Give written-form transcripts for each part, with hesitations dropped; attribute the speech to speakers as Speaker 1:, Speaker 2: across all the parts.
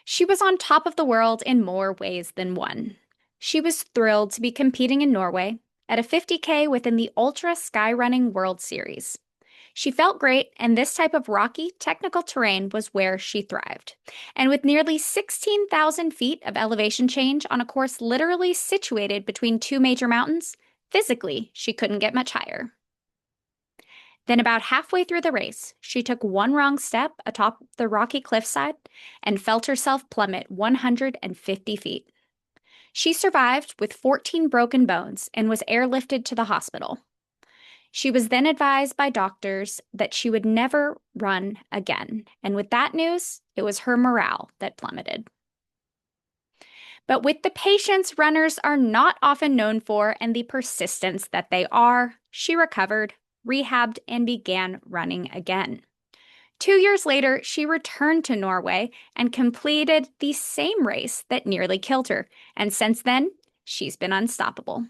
Speaker 1: She was on top of the world in more ways than one. She was thrilled to be competing in Norway at a 50K within the Ultra Skyrunning World Series. She felt great, and this type of rocky, technical terrain was where she thrived. And with nearly 16,000 feet of elevation change on a course literally situated between two major mountains, physically, she couldn't get much higher. Then, about halfway through the race, she took one wrong step atop the rocky cliffside and felt herself plummet 150 feet. She survived with 14 broken bones and was airlifted to the hospital. She was then advised by doctors that she would never run again. And with that news, it was her morale that plummeted. But with the patience runners are not often known for and the persistence that they are, she recovered, rehabbed, and began running again. 2 years later, she returned to Norway and completed the same race that nearly killed her. And since then, she's been unstoppable.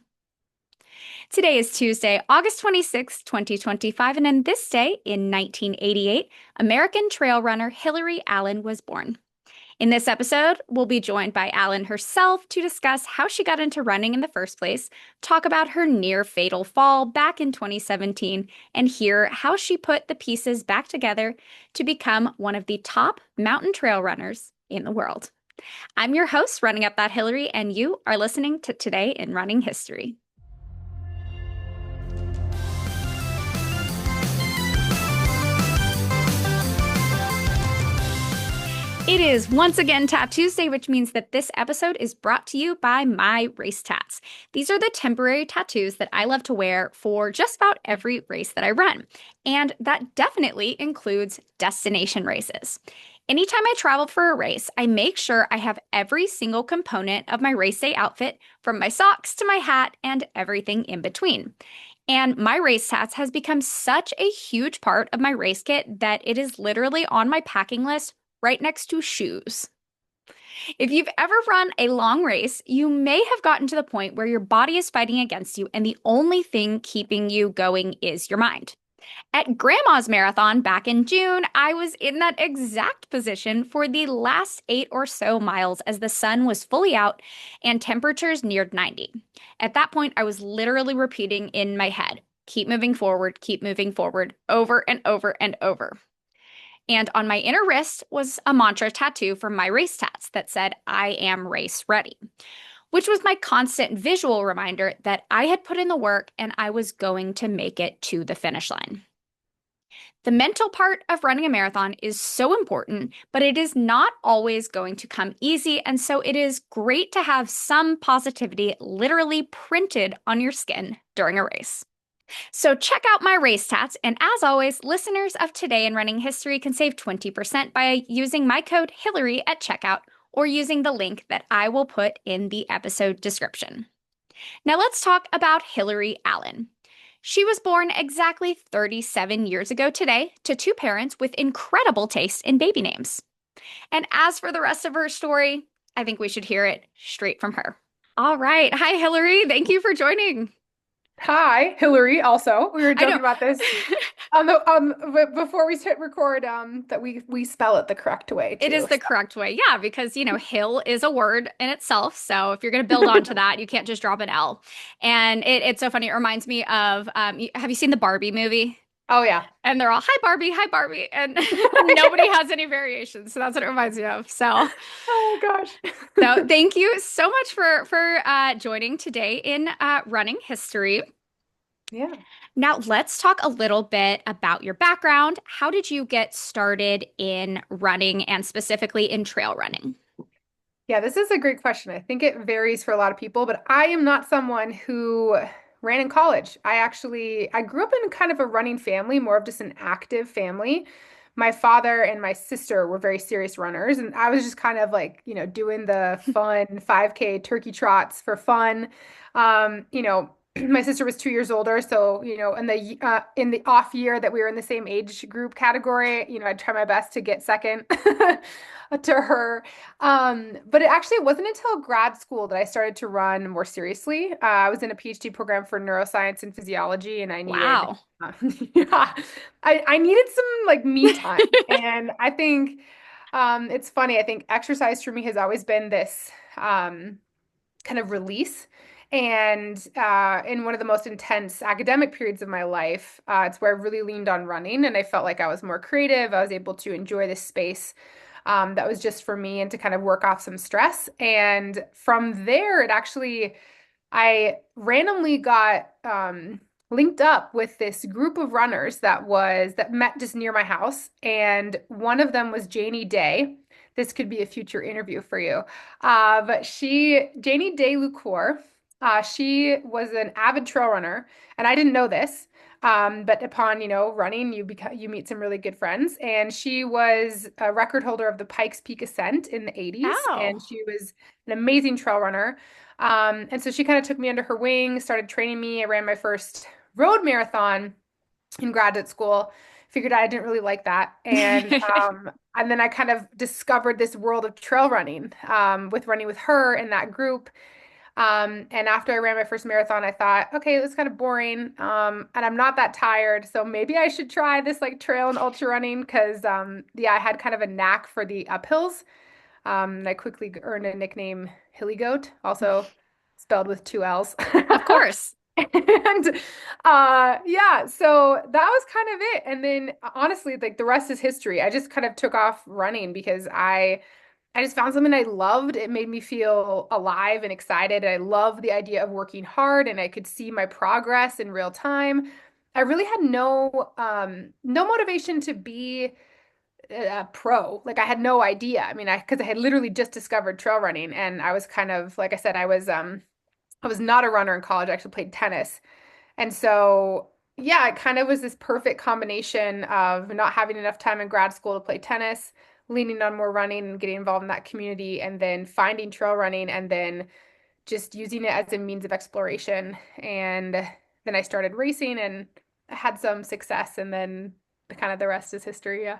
Speaker 1: Today is Tuesday, August 26, 2025, and on this day in 1988, American trail runner Hillary Allen was born. In this episode, we'll be joined by Allen herself to discuss how she got into running in the first place, talk about her near fatal fall back in 2017, and hear how she put the pieces back together to become one of the top mountain trail runners in the world. I'm your host, Running Up That Hillary, and you are listening to Today in Running History. It is once again Tat Tuesday, which means that this episode is brought to you by my race tats. These are the temporary tattoos that I love to wear for just about every race that I run. And that definitely includes destination races. Anytime I travel for a race, I make sure I have every single component of my race day outfit, from my socks to my hat and everything in between. And my race tats has become such a huge part of my race kit that it is literally on my packing list right next to shoes. If you've ever run a long race, you may have gotten to the point where your body is fighting against you and the only thing keeping you going is your mind. At Grandma's Marathon back in June, I was in that exact position for the last 8 or so miles as the sun was fully out and temperatures neared 90. At that point, I was literally repeating in my head, keep moving forward, over and over and over. And on my inner wrist was a mantra tattoo from my race tats that said, I am race ready, which was my constant visual reminder that I had put in the work and I was going to make it to the finish line. The mental part of running a marathon is so important, but it is not always going to come easy. And so it is great to have some positivity literally printed on your skin during a race. So check out my race tats, and as always, listeners of Today in Running History can save 20% by using my code Hillary at checkout or using the link that I will put in the episode description. Now let's talk about Hillary Allen. She was born exactly 37 years ago today to two parents with incredible taste in baby names. And as for the rest of her story, I think we should hear it straight from her. All right. Hi, Hillary. Thank you for joining.
Speaker 2: Hi, Hillary. Also, we were
Speaker 1: I
Speaker 2: joking
Speaker 1: know.
Speaker 2: about this before we hit record. That we spell it the correct way
Speaker 1: It is
Speaker 2: too.
Speaker 1: the
Speaker 2: So.
Speaker 1: correct way. Yeah, because, hill is a word in itself. So if you're going to build onto that, you can't just drop an L. And it's so funny. It reminds me of, have you seen the Barbie movie?
Speaker 2: Oh yeah.
Speaker 1: And they're all, hi, Barbie. And nobody has any variations. So that's what it reminds me of.
Speaker 2: Oh gosh.
Speaker 1: So thank you so much for joining today in running history.
Speaker 2: Yeah.
Speaker 1: Now, let's talk a little bit about your background. How did you get started in running and specifically in trail running?
Speaker 2: Yeah, this is a great question. I think it varies for a lot of people, but I am not someone who ran in college. I grew up in kind of a running family, more of just an active family. My father and my sister were very serious runners, and I was just kind of like, doing the fun 5K turkey trots for fun. My sister was 2 years older, so in the off year that we were in the same age group category, I'd try my best to get second to her. But it actually wasn't until grad school that I started to run more seriously. I was in a PhD program for neuroscience and physiology, and I needed,
Speaker 1: Wow.
Speaker 2: yeah, I needed some like me time. And I think It's funny. I think exercise for me has always been this kind of release. And in one of the most intense academic periods of my life, it's where I really leaned on running, and I felt like I was more creative. I was able to enjoy this space that was just for me and to kind of work off some stress. And from there, it actually I randomly got linked up with this group of runners that met just near my house, and one of them was Janie Day. This could be a future interview for you. But Janie Day Lucour, she was an avid trail runner, and I didn't know this. But upon, running, you meet some really good friends. And she was a record holder of the Pikes Peak Ascent in the 80s,
Speaker 1: Oh.
Speaker 2: and she was an amazing trail runner. And so she kind of took me under her wing, started training me. I ran my first road marathon in graduate school. Figured I didn't really like that, and then I kind of discovered this world of trail running with running with her in that group. And after I ran my first marathon, I thought, okay, it was kind of boring, and I'm not that tired, so maybe I should try this like trail and ultra running because, yeah, I had kind of a knack for the uphills. And I quickly earned a nickname, Hilly Goat, also spelled with two L's.
Speaker 1: Of course.
Speaker 2: And yeah, so that was kind of it. And then honestly, like the rest is history. I just kind of took off running because I just found something I loved. It made me feel alive and excited. I love the idea of working hard and I could see my progress in real time. I really had no motivation to be pro. Like I had no idea. I mean, because I had literally just discovered trail running, and I was kind of, like I said, I was not a runner in college. I actually played tennis. And so, yeah, it kind of was this perfect combination of not having enough time in grad school to play tennis, leaning on more running and getting involved in that community, and then finding trail running and then just using it as a means of exploration. And then I started racing and had some success, and then kind of the rest is history. Yeah.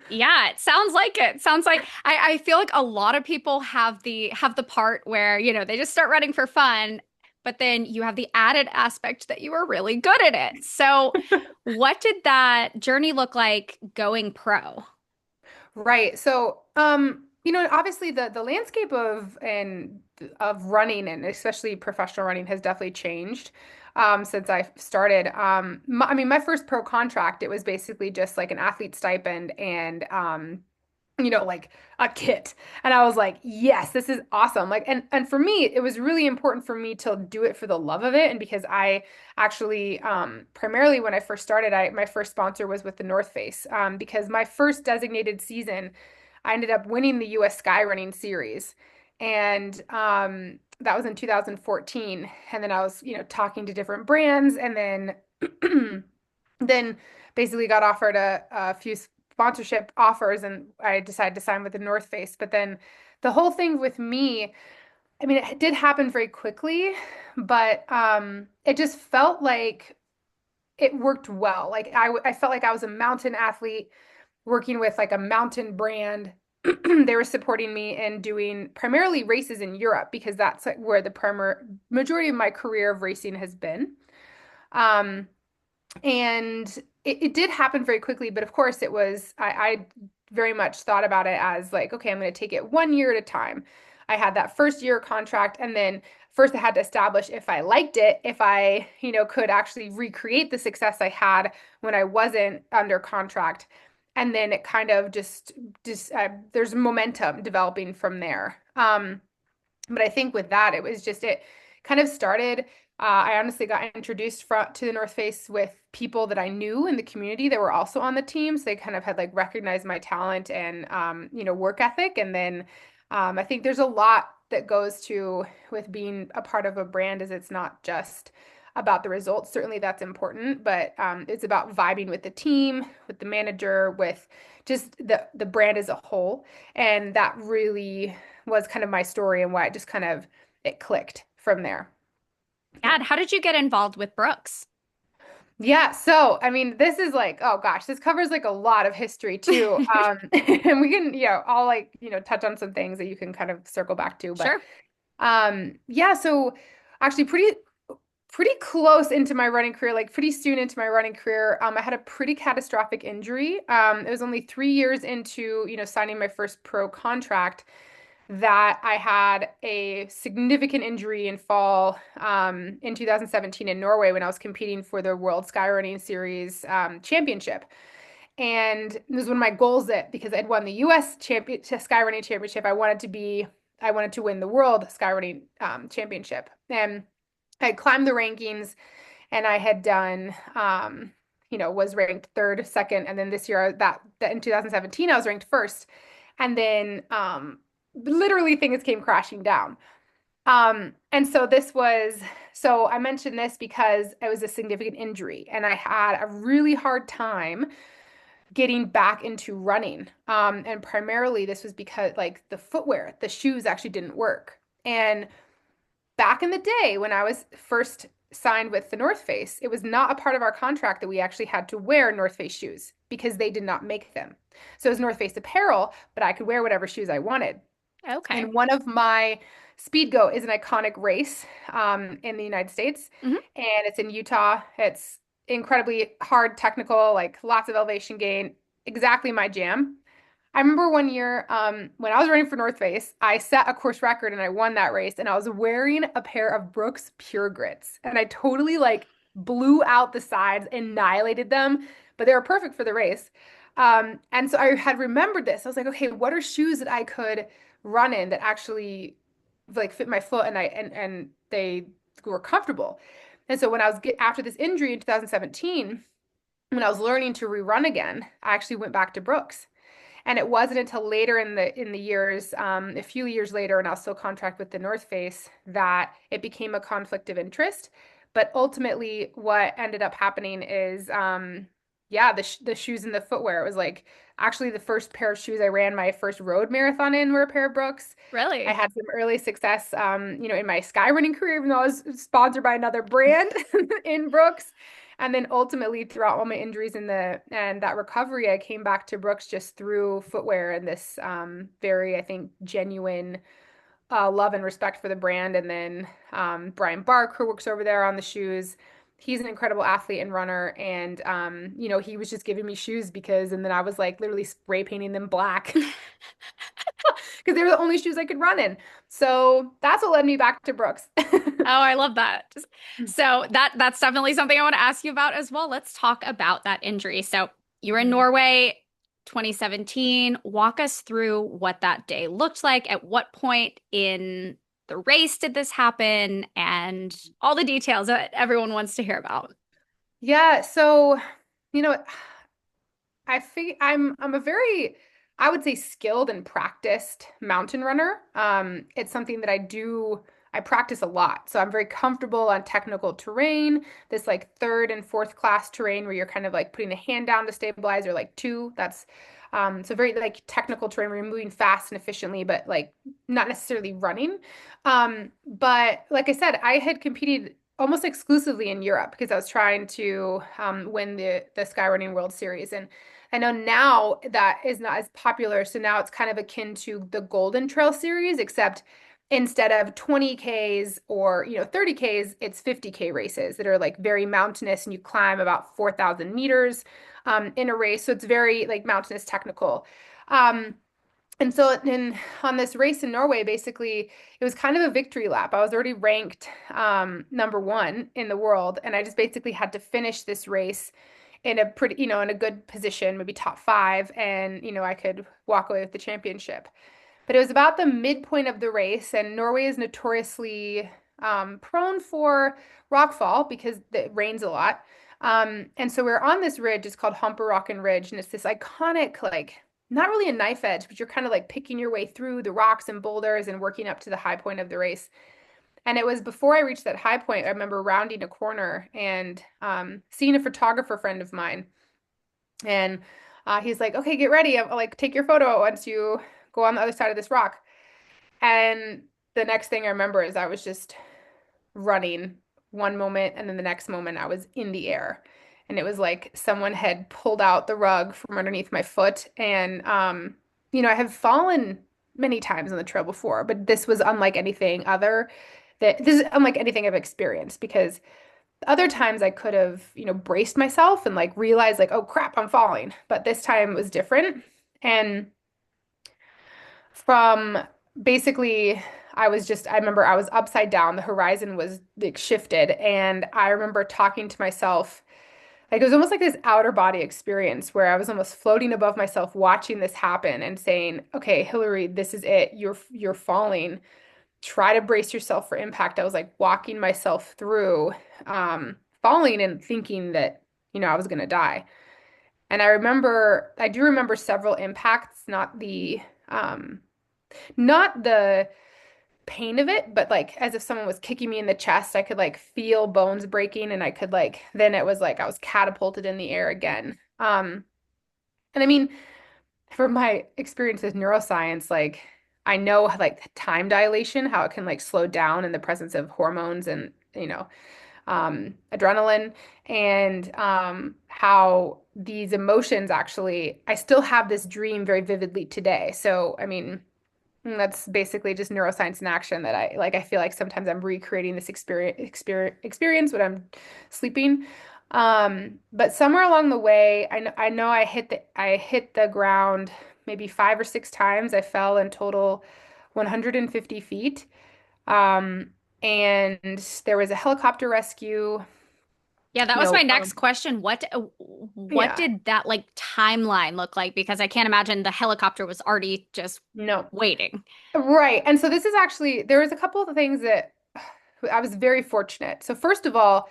Speaker 1: Yeah, it sounds like it. Sounds like I feel like a lot of people have the part where, they just start running for fun, but then you have the added aspect that you are really good at it. So, what did that journey look like going pro?
Speaker 2: Right. So, obviously the landscape of running and especially professional running has definitely changed since I started. I mean, my first pro contract, it was basically just like an athlete stipend and like a kit. And I was like, yes, this is awesome. Like, and for me, it was really important for me to do it for the love of it. And because I actually, primarily when I first started, my first sponsor was with the North Face. Because my first designated season, I ended up winning the US Skyrunning Series. And that was in 2014. And then I was, talking to different brands, and then basically got offered a few sponsorship offers, and I decided to sign with the North Face. But then the whole thing with me, I mean, it did happen very quickly, but it just felt like it worked well. Like I felt like I was a mountain athlete working with like a mountain brand. They were supporting me in doing primarily races in Europe because that's like where the majority of my career of racing has been. Um, and it did happen very quickly, but of course I very much thought about it as like, okay, I'm going to take it 1 year at a time. I had that first year contract, and then first I had to establish if I liked it, if I, could actually recreate the success I had when I wasn't under contract. And then it kind of there's momentum developing from there. But I think with that, it kind of started. I honestly got introduced to the North Face with people that I knew in the community that were also on the team. So they kind of had like recognized my talent and, work ethic. And then I think there's a lot that goes to with being a part of a brand, is it's not just about the results. Certainly that's important, but it's about vibing with the team, with the manager, with just the brand as a whole. And that really was kind of my story and why it just kind of it clicked from there. Yeah.
Speaker 1: And how did you get involved with Brooks?
Speaker 2: Yeah, so I mean, this is like, oh gosh, this covers like a lot of history too. And we can, all like, touch on some things that you can kind of circle back to. But
Speaker 1: Sure.
Speaker 2: yeah, so actually pretty close into my running career, like pretty soon into my running career. I had a pretty catastrophic injury. It was only 3 years into, signing my first pro contract that I had a significant injury in fall in 2017 in Norway when I was competing for the World Skyrunning Series championship. And it was one of my goals that because I'd won the U.S. Skyrunning championship, I wanted to win the World Skyrunning championship. And I climbed the rankings and I had done, was ranked third, second, and then this year that in 2017 I was ranked first, and then literally things came crashing down. And so so I mentioned this because it was a significant injury, and I had a really hard time getting back into running. And primarily this was because like the footwear, the shoes actually didn't work. And back in the day when I was first signed with the North Face, it was not a part of our contract that we actually had to wear North Face shoes because they did not make them. So it was North Face apparel, but I could wear whatever shoes I wanted.
Speaker 1: Okay.
Speaker 2: And one of my Speedgo is an iconic race in the United States,
Speaker 1: Hmm.
Speaker 2: and it's in Utah. It's incredibly hard, technical, like lots of elevation gain, exactly my jam. I remember one year when I was running for North Face, I set a course record and I won that race. And I was wearing a pair of Brooks Pure Grits. And I totally like blew out the sides, annihilated them, but they were perfect for the race. And so I had remembered this. I was like, okay, what are shoes that I could run in that actually like fit my foot and they were comfortable. And so when I was after this injury in 2017, when I was learning to rerun again, I actually went back to Brooks. And it wasn't until later in the years, a few years later, and I was still contract with the North Face, that it became a conflict of interest. But ultimately, what ended up happening is, yeah, the shoes and the footwear. It was like actually the first pair of shoes I ran my first road marathon in were a pair of Brooks. I
Speaker 1: Really?
Speaker 2: had some early success, in my skyrunning career, even though I was sponsored by another brand in Brooks. And then ultimately, throughout all my injuries and that recovery, I came back to Brooks just through footwear and this very, I think, genuine love and respect for the brand. And then Brian Bark, who works over there on the shoes, he's an incredible athlete and runner. And he was just giving me shoes and then I was like literally spray painting them black because they were the only shoes I could run in. So that's what led me back to Brooks.
Speaker 1: Oh, I love that. So that's definitely something I want to ask you about as well. Let's talk about that injury. So you were in
Speaker 2: Mhm.
Speaker 1: Norway 2017. Walk us through what that day looked like. At what point in the race did this happen? And all the details that everyone wants to hear about.
Speaker 2: Yeah, so you know, I think I'm a very, I would say, skilled and practiced mountain runner. It's something that I practice a lot. So I'm very comfortable on technical terrain, this like third and fourth class terrain where you're kind of like putting a hand down to stabilize or like two. That's so very like technical terrain where you're moving fast and efficiently, but like not necessarily running. But like I said, I had competed almost exclusively in Europe because I was trying to win the Skyrunning World Series. And I know now that is not as popular. So now it's kind of akin to the Golden Trail Series, except instead of 20Ks or 30Ks, it's 50K races that are like very mountainous and you climb about 4,000 meters in a race. So it's very like mountainous technical. Um, and so on this race in Norway, basically, it was kind of a victory lap. I was already ranked number one in the world, and I just basically had to finish this race in a in a good position, maybe top five, and I could walk away with the championship. But it was about the midpoint of the race, and Norway is notoriously prone for rockfall because it rains a lot. And so we're on this ridge. It's called Hamperrocken Ridge, and it's this iconic, like, not really a knife edge, but you're kind of like picking your way through the rocks and boulders and working up to the high point of the race. And it was before I reached that high point, I remember rounding a corner and seeing a photographer friend of mine. And he's like, okay, get ready. I'll like take your photo once you go on the other side of this rock. And the next thing I remember is I was just running one moment, and then the next moment I was in the air. And it was like someone had pulled out the rug from underneath my foot. And, I have fallen many times on the trail before, but this was unlike anything other. that this is unlike anything I've experienced because other times I could have, braced myself and like realized like, oh crap, I'm falling. But this time was different. And from basically, I remember I was upside down. The horizon was like shifted. And I remember talking to myself, like it was almost like this outer body experience where I was almost floating above myself, watching this happen and saying, okay, Hillary, this is it. You're falling. Try to brace yourself for impact. I was like walking myself through falling and thinking that, I was gonna die. And I do remember several impacts, not the pain of it, but like as if someone was kicking me in the chest, I could like feel bones breaking and I could like, then it was like I was catapulted in the air again. And I mean, from my experience with neuroscience, like I know like time dilation, how it can like slow down in the presence of hormones and, adrenaline and how these emotions actually, I still have this dream very vividly today. So, I mean, that's basically just neuroscience in action that I like. I feel like sometimes I'm recreating this experience when I'm sleeping. But somewhere along the way, I know I hit the ground maybe 5 or 6 times. I fell in total 150 feet. Um, and there was a helicopter rescue,
Speaker 1: Yeah, that
Speaker 2: you
Speaker 1: was my
Speaker 2: know,
Speaker 1: next question. What
Speaker 2: yeah,
Speaker 1: did that like timeline look like? Because I can't imagine the helicopter was already just
Speaker 2: no.
Speaker 1: waiting.
Speaker 2: Right. And so this is actually, there was a couple of things that I was very fortunate. So first of all,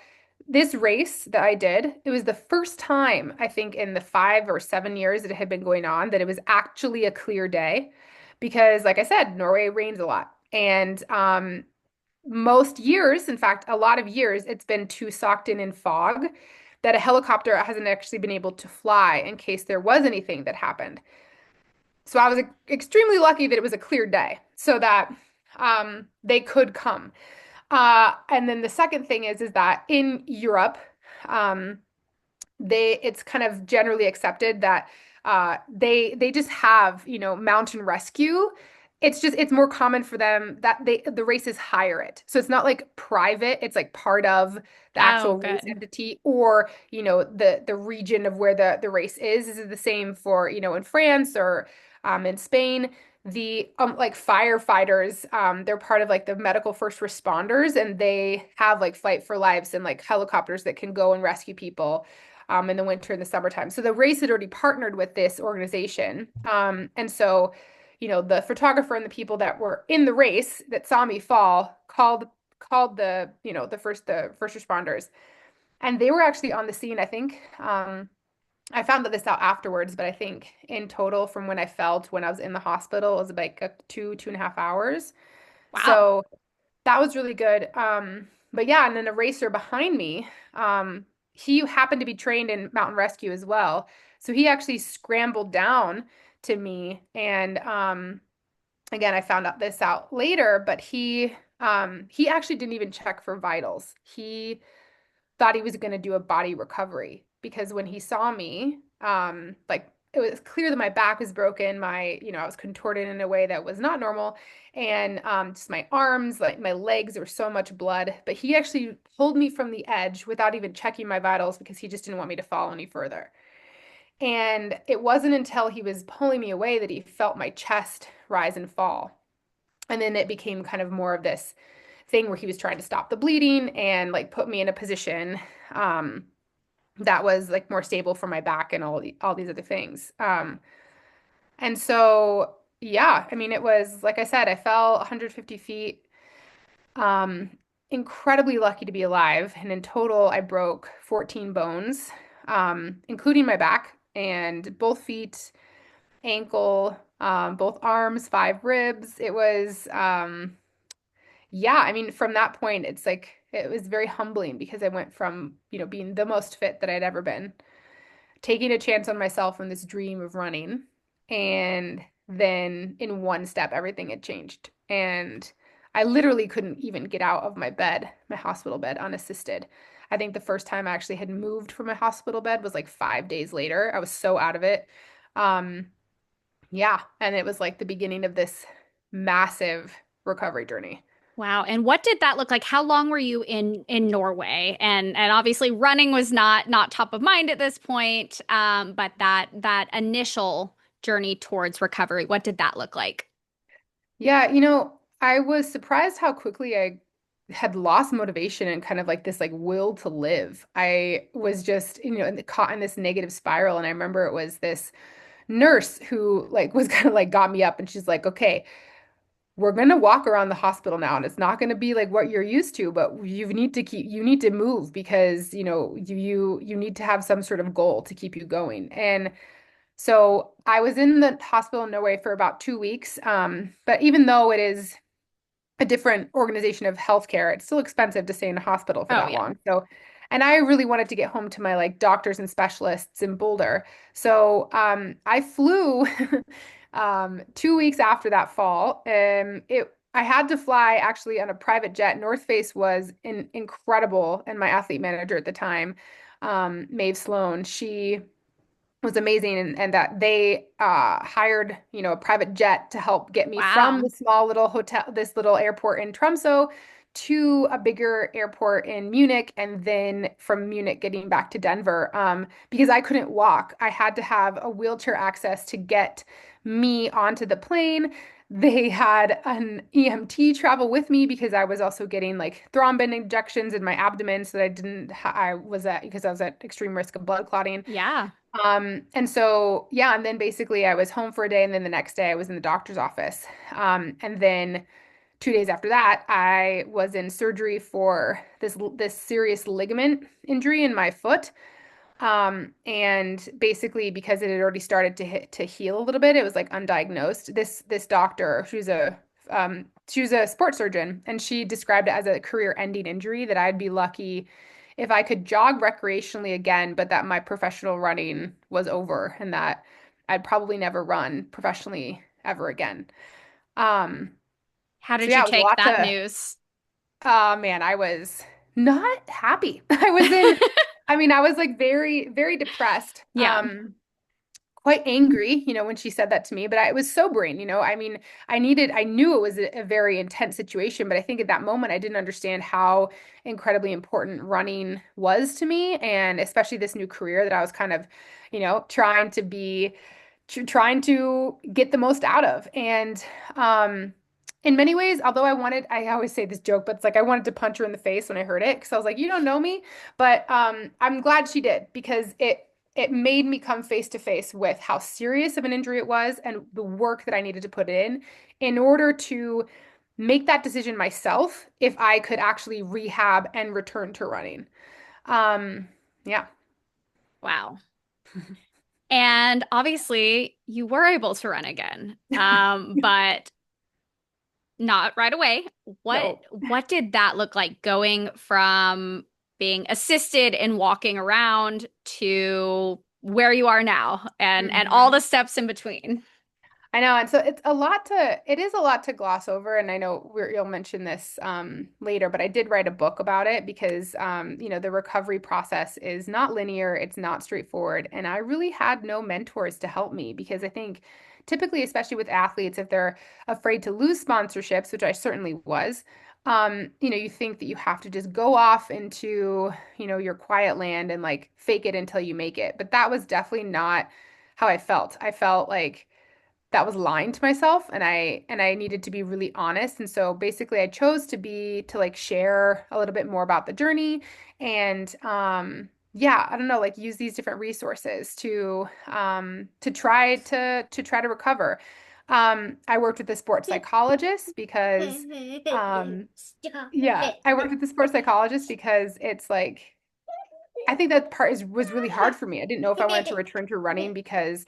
Speaker 2: this race that I did, it was the first time I think in the 5 or 7 years that it had been going on that it was actually a clear day. Because like I said, Norway rains a lot. And most years, in fact, a lot of years, it's been too socked in fog that a helicopter hasn't actually been able to fly in case there was anything that happened. So I was extremely lucky that it was a clear day so that they could come. And then the second thing is that in Europe, um, it's kind of generally accepted that they just have, mountain rescue. It's more common for them that the races hire it. So it's not like private, it's like part of the
Speaker 1: Oh,
Speaker 2: actual race
Speaker 1: good.
Speaker 2: entity or, the region of where the race is. This is the same for, in France or in Spain. The like firefighters, they're part of like the medical first responders and they have like fight for lives and like helicopters that can go and rescue people in the winter and the summertime. So the race had already partnered with this organization. And so, the photographer and the people that were in the race that saw me fall called the first responders. And they were actually on the scene, I think. I found this out afterwards, but I think in total from when I fell to when I was in the hospital, it was like 2.5 hours.
Speaker 1: Wow.
Speaker 2: So that was really good. But yeah, and then a racer behind me, he happened to be trained in mountain rescue as well. So he actually scrambled down to me. And again, I found out this out later, but he actually didn't even check for vitals. He thought he was going to do a body recovery because when he saw me, like it was clear that my back was broken. I was contorted in a way that was not normal. And just my arms, like my legs, there was so much blood. But he actually pulled me from the edge without even checking my vitals because he just didn't want me to fall any further. And it wasn't until he was pulling me away that he felt my chest rise and fall. And then it became kind of more of this thing where he was trying to stop the bleeding and like put me in a position um, that was like more stable for my back and all these other things. And so yeah, I mean it was like I said, I fell 150 feet. Um, Incredibly lucky to be alive, and in total I broke 14 bones, including my back and both feet, ankle, both arms, 5 ribs. It was yeah, I mean, from that point, it's like it was very humbling because I went from, being the most fit that I'd ever been, taking a chance on myself in this dream of running, and then in one step, everything had changed. And I literally couldn't even get out of my bed, my hospital bed, unassisted. I think the first time I actually had moved from my hospital bed was like 5 days later. I was so out of it. Um, yeah, and it was like the beginning of this massive recovery journey.
Speaker 1: Wow. And what did that look like? How long were you in Norway? And obviously running was not top of mind at this point. But that initial journey towards recovery, what did that look like?
Speaker 2: Yeah, I was surprised how quickly I had lost motivation and kind of like this like will to live. I was just, caught in this negative spiral. And I remember it was this nurse who like was kind of like got me up and she's like, okay, we're gonna walk around the hospital now and it's not gonna be like what you're used to, but you need to move because, you need to have some sort of goal to keep you going. And so I was in the hospital in Norway for about 2 weeks. But even though it is a different organization of healthcare, it's still expensive to stay in a hospital for
Speaker 1: Oh
Speaker 2: that
Speaker 1: yeah.
Speaker 2: long. So, and I really wanted to get home to my like doctors and specialists in Boulder. So, I flew 2 weeks after that fall. I had to fly actually on a private jet. North Face was incredible, and my athlete manager at the time, Maeve Sloan, she was amazing and that they hired a private jet to help get me from the
Speaker 1: Wow.
Speaker 2: small little hotel, this little airport in Tromsø, to a bigger airport in Munich, and then from Munich getting back to Denver, because I couldn't walk. I had to have a wheelchair access to get me onto the plane. They had an EMT travel with me because I was also getting like thrombin injections in my abdomen so that I didn't I was at because I was at extreme risk of blood clotting.
Speaker 1: Yeah.
Speaker 2: And so, yeah, and then basically I was home for a day, and then the next day I was in the doctor's office. And then 2 days after that, I was in surgery for this serious ligament injury in my foot. And basically because it had already started to heal a little bit, it was like undiagnosed. This doctor, she was a sports surgeon, and she described it as a career-ending injury that I'd be lucky if I could jog recreationally again, but that my professional running was over and that I'd probably never run professionally ever again. Um,
Speaker 1: How
Speaker 2: so
Speaker 1: did you
Speaker 2: yeah, it was a
Speaker 1: take
Speaker 2: lot
Speaker 1: that
Speaker 2: to,
Speaker 1: news?
Speaker 2: man, I was not happy. I mean, I was like very, very depressed.
Speaker 1: Yeah.
Speaker 2: Quite angry, when she said that to me, but it was sobering, I mean, I knew it was a very intense situation, but I think at that moment I didn't understand how incredibly important running was to me, and especially this new career that I was kind of, trying to get the most out of. And in many ways, although I always say this joke, but it's like I wanted to punch her in the face when I heard it because I was like, you don't know me. But I'm glad she did because it made me come face to face with how serious of an injury it was and the work that I needed to put in order to make that decision myself if I could actually rehab and return to running. Yeah.
Speaker 1: Wow. And obviously you were able to run again. But not right away. What
Speaker 2: No.
Speaker 1: what did that look like going from being assisted in walking around to where you are now and all
Speaker 2: Mhm.
Speaker 1: the steps in between?
Speaker 2: I know, and so it is a lot to gloss over, and I know you'll mention this later, but I did write a book about it because the recovery process is not linear, it's not straightforward, and I really had no mentors to help me because I think typically, especially with athletes, if they're afraid to lose sponsorships, which I certainly was, you think that you have to just go off into, your quiet land and like fake it until you make it, but that was definitely not how I felt. I felt like that was lying to myself, and I needed to be really honest. And so basically I chose to like share a little bit more about the journey and yeah, I don't know, like use these different resources to try to recover. I worked with a sports psychologist because yeah, I worked with the sports psychologist because it's like I think that part was really hard for me. I didn't know if I wanted to return to running because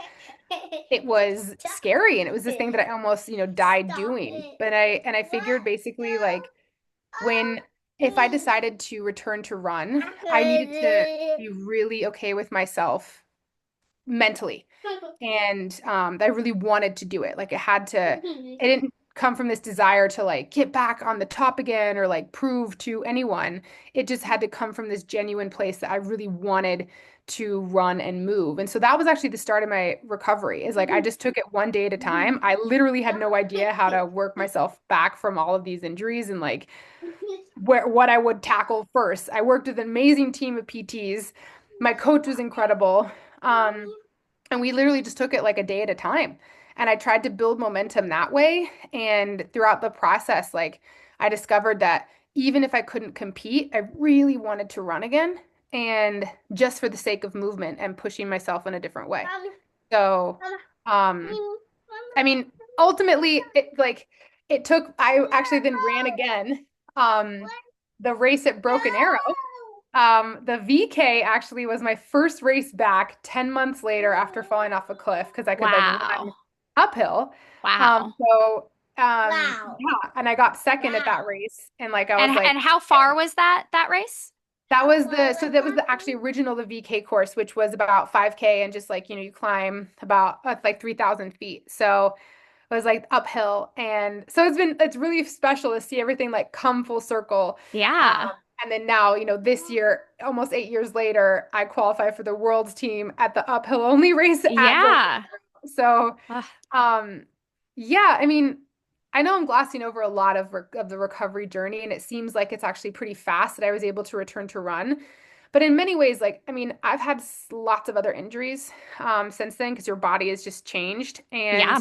Speaker 2: it was scary and it was this thing that I almost, died doing. But I figured basically like when if I decided to return to run, I needed to be really okay with myself mentally. And I really wanted to do it. Like it had to, it didn't come from this desire to like get back on the top again or like prove to anyone. It just had to come from this genuine place that I really wanted to run and move. And so that was actually the start of my recovery, is like I just took it one day at a time. I literally had no idea how to work myself back from all of these injuries and like where what I would tackle first. I worked with an amazing team of PTs. My coach was incredible. Um, and we literally just took it like a day at a time. And I tried to build momentum that way. And throughout the process, like I discovered that even if I couldn't compete, I really wanted to run again. And just for the sake of movement and pushing myself in a different way. So, um, I mean, ultimately, it took, I actually then ran again. Um, the race at Broken Arrow. The VK actually was my first race back 10 months later after falling off a cliff because I could like run
Speaker 1: Wow.
Speaker 2: uphill.
Speaker 1: Wow.
Speaker 2: Yeah, and I got second at that race. And like I was
Speaker 1: And
Speaker 2: like,
Speaker 1: how far was that race?
Speaker 2: that was the actually original the VK course, which was about 5K and just like, you climb about like 3,000 feet. So it was like uphill. And so it's really special to see everything like come full circle.
Speaker 1: Yeah.
Speaker 2: And then now, this year, almost 8 years later, I qualify for the world's team at the uphill only race at Broken
Speaker 1: Yeah.
Speaker 2: Arrow. So,
Speaker 1: Ugh.
Speaker 2: um, yeah, I mean, I know I'm glossing over a lot of the recovery journey, and it seems like it's actually pretty fast that I was able to return to run. But in many ways, like, I mean, I've had lots of other injuries since then because your body has just changed. And
Speaker 1: Yeah.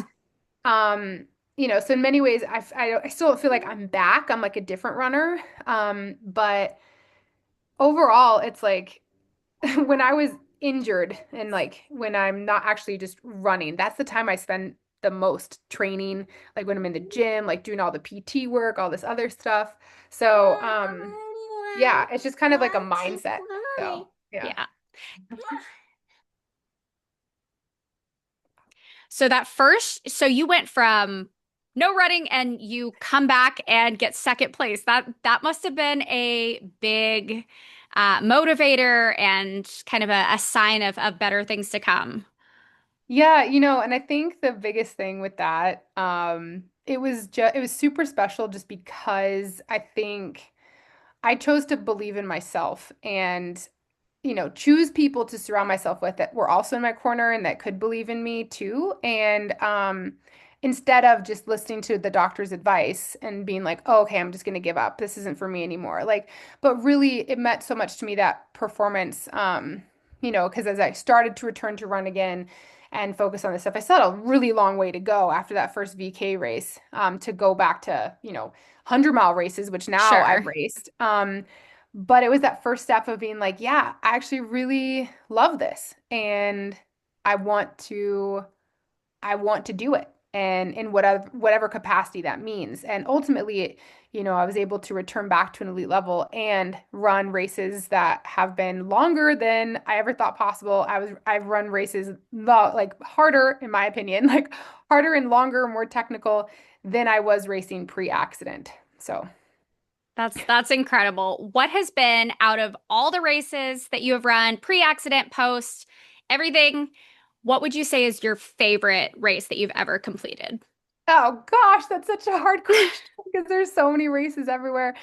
Speaker 2: so in many ways, I still don't feel like I'm back. I'm like a different runner. But overall, it's like when I was injured and like when I'm not actually just running, that's the time I spend the most training, like when I'm in the gym, like doing all the PT work, all this other stuff. So, yeah, it's just kind of like a mindset. So, yeah.
Speaker 1: Yeah. So you went from no running and you come back and get second place. That must have been a big motivator and kind of a sign of better things to come.
Speaker 2: Yeah, and I think the biggest thing with that, it was super special just because I think I chose to believe in myself and choose people to surround myself with that were also in my corner and that could believe in me too. And instead of just listening to the doctor's advice and being like, oh, okay, I'm just going to give up. This isn't for me anymore. Like, but really, it meant so much to me that performance, because as I started to return to run again and focus on this stuff, I still had a really long way to go after that first VK race to go back to, 100-mile races, which now I've
Speaker 1: Sure.
Speaker 2: raced. But it was that first step of being like, yeah, I actually really love this and I want to I want to do it and in whatever capacity that means. And ultimately, I was able to return back to an elite level and run races that have been longer than I ever thought possible. I've run races like harder, in my opinion, like harder and longer, more technical than I was racing pre-accident. So
Speaker 1: That's incredible. What has been out of all the races that you have run, pre-accident, post, everything, what would you say is your favorite race that you've ever completed?
Speaker 2: Oh gosh, that's such a hard question because there's so many races everywhere.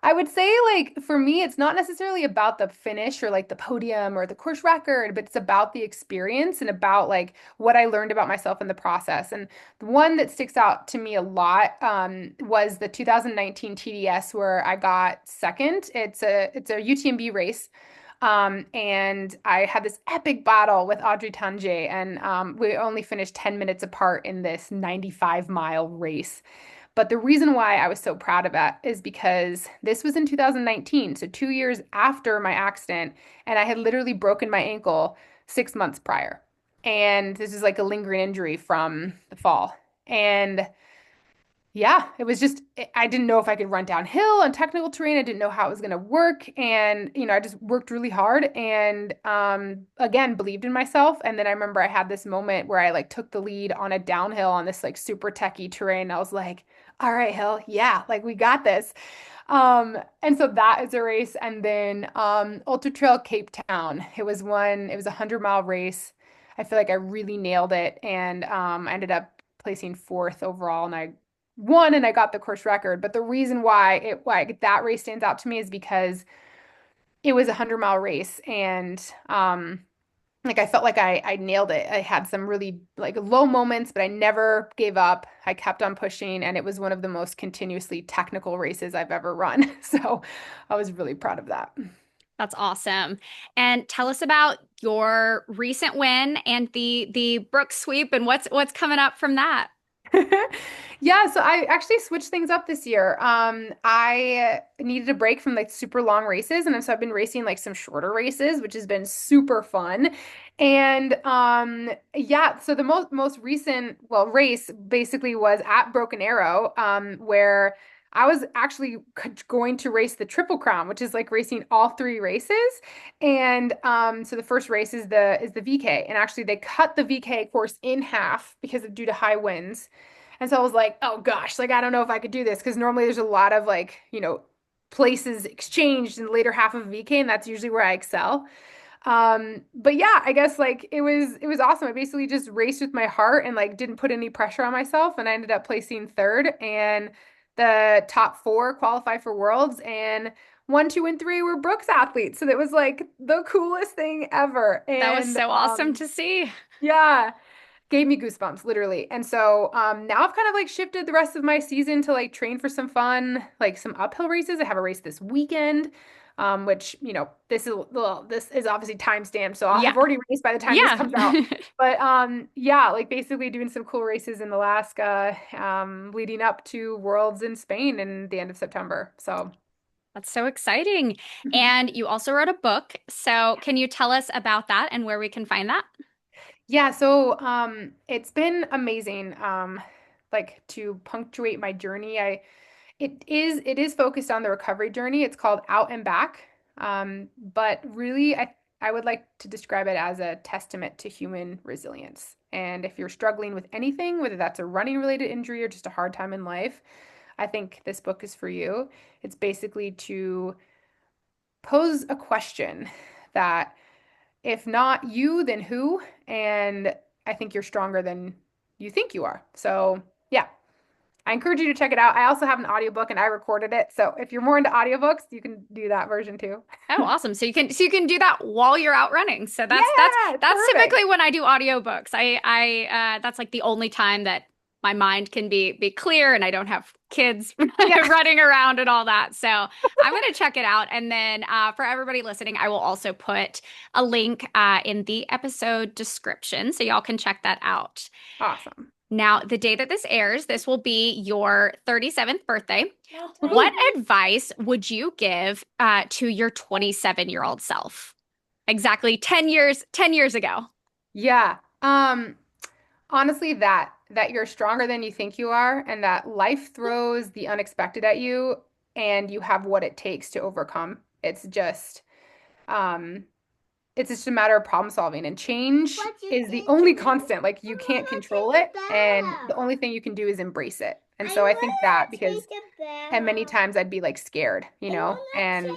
Speaker 2: I would say like for me, it's not necessarily about the finish or like the podium or the course record, but it's about the experience and about like what I learned about myself in the process. And the one that sticks out to me a lot was the 2019 TDS where I got second. It's a UTMB race. And I had this epic battle with Audrey Tanje, and we only finished 10 minutes apart in this 95-mile race. But the reason why I was so proud of that is because this was in 2019, so 2 years after my accident, and I had literally broken my ankle 6 months prior. And this is like a lingering injury from the fall. And yeah, it was just, I didn't know if I could run downhill on technical terrain. I didn't know how it was going to work. And, I just worked really hard and, again, believed in myself. And then I remember I had this moment where I like took the lead on a downhill on this like super techy terrain. I was like, all right, Hill, yeah, like we got this. And so that is a race. And then, Ultra Trail Cape Town, it was a 100-mile race. I feel like I really nailed it. And, I ended up placing fourth overall and I won and I got the course record. But the reason why it like that race stands out to me is because it was a 100-mile race and like I felt like I nailed it. I had some really like low moments, but I never gave up. I kept on pushing and it was one of the most continuously technical races I've ever run. So I was really proud of that.
Speaker 1: That's awesome. And tell us about your recent win and the Brook sweep and what's coming up from that.
Speaker 2: Yeah, so I actually switched things up this year. I needed a break from like super long races, and so I've been racing like some shorter races, which has been super fun. And yeah, so the most recent race basically was at Broken Arrow, where I was actually going to race the Triple Crown, which is like racing all three races. And so the first race is the VK, and actually they cut the VK course in half because of due to high winds. And so I was like, oh gosh, like I don't know if I could do this because normally there's a lot of like, places exchanged in the later half of VK, and that's usually where I excel. But yeah, I guess like it was awesome. I basically just raced with my heart and like didn't put any pressure on myself, and I ended up placing third, and the top four qualify for Worlds, and one, two, and three were Brooks athletes. So that was like the coolest thing ever.
Speaker 1: That was
Speaker 2: And
Speaker 1: so awesome to see.
Speaker 2: yeah, gave me goosebumps, literally. And so now I've kind of like shifted the rest of my season to like train for some fun, like some uphill races. I have a race this weekend, which this is obviously time stamped, so I'll
Speaker 1: Yeah.
Speaker 2: have already raced by the time this
Speaker 1: Yeah.
Speaker 2: comes out. But yeah, like basically doing some cool races in Alaska, leading up to Worlds in Spain in the end of September. So.
Speaker 1: That's so exciting. And you also wrote a book. So can you tell us about that and where we can find that?
Speaker 2: Yeah, so it's been amazing like to punctuate my journey. It is focused on the recovery journey. It's called Out and Back. But really I would like to describe it as a testament to human resilience. And if you're struggling with anything, whether that's a running related injury or just a hard time in life, I think this book is for you. It's basically to pose a question that if not you, then who? And I think you're stronger than you think you are. So, yeah, I encourage you to check it out. I also have an audiobook and I recorded it. So, if you're more into audiobooks, you can do that version too.
Speaker 1: Oh, awesome. So you can do that while you're out running. So that's that's
Speaker 2: Yeah, it's
Speaker 1: that's
Speaker 2: perfect.
Speaker 1: typically when I do audiobooks. I that's like the only time that my mind can be clear and I don't have kids
Speaker 2: Yeah,
Speaker 1: running around and all that. So I'm going to check it out. And then for everybody listening, I will also put a link in the episode description so y'all can check that out.
Speaker 2: awesome.
Speaker 1: Now, the day that this airs, this will be your 37th birthday. What
Speaker 2: Woohoo.
Speaker 1: advice would you give to your 27-year-old self? Exactly 10 years ago.
Speaker 2: Yeah. Honestly, that you're stronger than you think you are, and that life throws the unexpected at you, and you have what it takes to overcome. Um, it's just a matter of problem solving, and change is the only constant. Like you can't control it, and the only thing you can do is embrace it. And so I think that because and many times I'd be like scared, and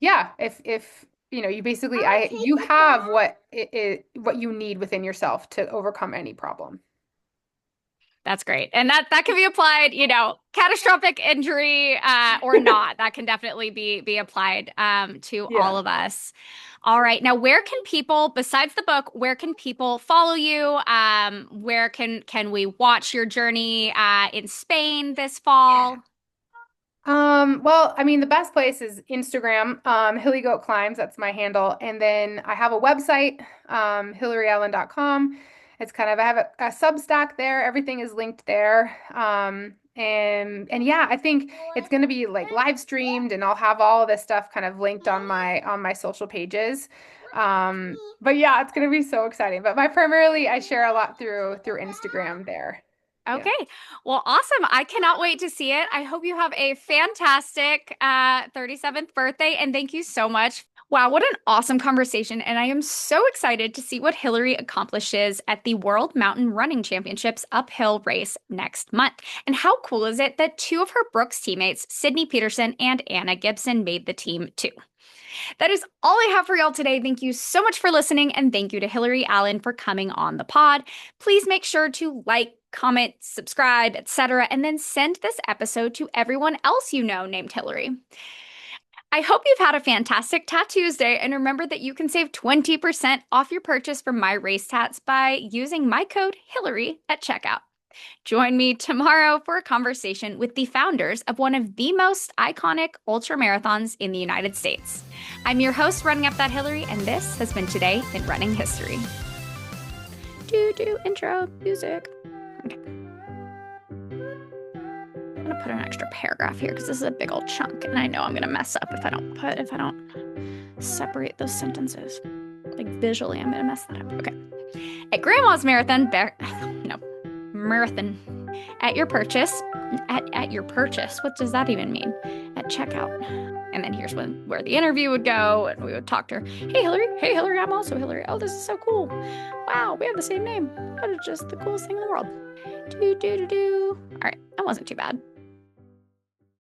Speaker 2: yeah, if you basically you have what you need within yourself to overcome any problem.
Speaker 1: That's great. And that can be applied, catastrophic injury or not. That can definitely be applied to all
Speaker 2: Yeah.
Speaker 1: of us. All right. Now, where can people, besides the book, where can people follow you? Where can we watch your journey in Spain this fall?
Speaker 2: Well, I mean, the best place is Instagram, Hilly Goat Climbs, that's my handle. And then I have a website, hillaryallen.com. I have a Substack there. Everything is linked there. And yeah, I think it's going to be like live streamed and I'll have all of this stuff kind of linked on my social pages. But yeah, it's going to be so exciting. But my primarily I share a lot through Instagram there. Yeah.
Speaker 1: Okay. Well, awesome. I cannot wait to see it. I hope you have a fantastic 37th birthday and thank you so much. Wow, what an awesome conversation. And I am so excited to see what Hillary accomplishes at the World Mountain Running Championships uphill race next month. And how cool is it that two of her Brooks teammates, Sydney Peterson and Anna Gibson, made the team too? That is all I have for y'all today. Thank you so much for listening, and thank you to Hillary Allen for coming on the pod. Please make sure to like, comment, subscribe, etc., and then send this episode to everyone else you know named Hillary. I hope you've had a fantastic Tattoos Day, and remember that you can save 20% off your purchase from My Race Tats by using my code Hillary at checkout. Join me tomorrow for a conversation with the founders of one of the most iconic ultra marathons in the United States. I'm your host, Running Up That Hillary, and this has been Today in Running History. Intro music. Okay. I'm gonna put an extra paragraph here because this is a big old chunk, and I know I'm gonna mess up if I don't separate those sentences. Like visually, I'm gonna mess that up. Okay. At Grandma's Marathon, marathon. At your purchase. At your purchase. What does that even mean? At checkout. And then here's where the interview would go, and we would talk to her. Hey Hillary, I'm also Hillary. Oh, this is so cool. Wow, we have the same name. That is just the coolest thing in the world. All right, that wasn't too bad.